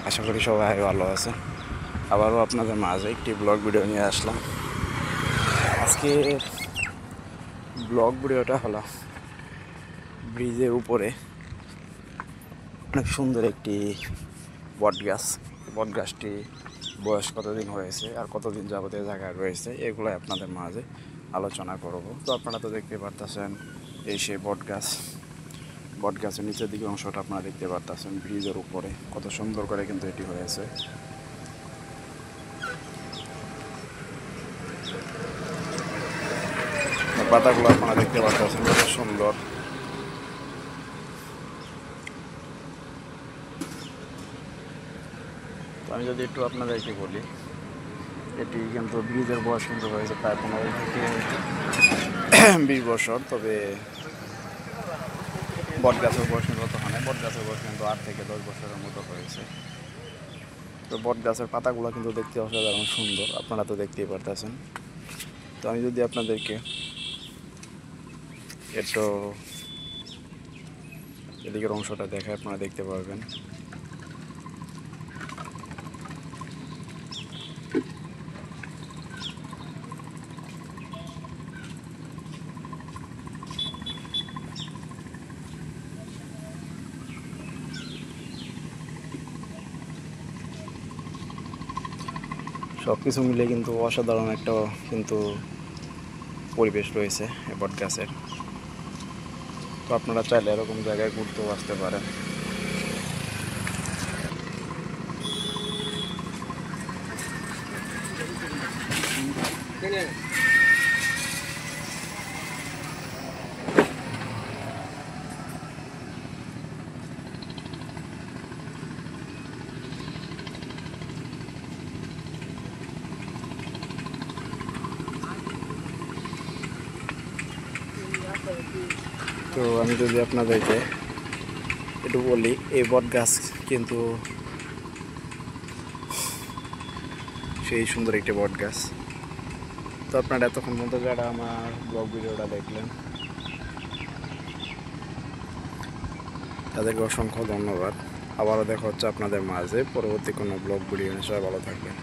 আশা করি সবাই ভালো আছে। আবারও আপনাদের মাঝে একটি ব্লগ ভিডিও নিয়ে আসলাম। আজকে ব্লগ ভিডিওটা হলো ব্রিজের উপরে অনেক সুন্দর একটি বট গাছ। বট গাছটি বয়স কতদিন হয়েছে আর কতদিন যাবতীয় জায়গায় রয়েছে এগুলো আপনাদের মাঝে আলোচনা করব। তো আপনারা তো দেখতে পারতেছেন এই সেই বট গাছ। বট গাছের নিচের দিকে অংশটা আপনারা দেখতে পারতেছেন ব্রিজের উপরে কত সুন্দর করে কিন্তু এটি হয়েছে। পাতাগুলো আপনারা দেখতে পাচ্ছেন কত সুন্দর। তো আমি যদি একটু আপনাদেরকে বলি, এটি কিন্তু ব্রিজের বয়স কিন্তু হয়েছে প্রায় 15 থেকে 20 বছর। তবে বট গাছের বয়স কিন্তু তখন বট গাছের বয়স কিন্তু 8 থেকে 10 বছরের মতো হয়েছে। তো বট গাছের পাতাগুলো কিন্তু দেখতে অসাধারণ সুন্দর, আপনারা তো দেখতেই পারতেছেন। তো আমি যদি আপনাদেরকে একটু এদিকের অংশটা দেখে আপনারা দেখতে পারবেন। সব কিছু মিলে কিন্তু অসাধারণ একটা কিন্তু পরিবেশ রয়েছে এই বট গাছের। তো আপনারা চাইলে এরকম জায়গায় ঘুরতেও আসতে পারেন। তো আমি যদি আপনাদেরকে একটু বলি, এই বট গাছ কিন্তু সেই সুন্দর একটি বট গাছ। তো আপনারা এতক্ষণ মতো যারা আমার ব্লগ ভিডিওটা দেখলেন তাদেরকে অসংখ্য ধন্যবাদ। আবারও দেখা হচ্ছে আপনাদের মাঝে পরবর্তী কোনো ব্লগ ভিডিও নিয়ে। সবাই ভালো থাকবেন।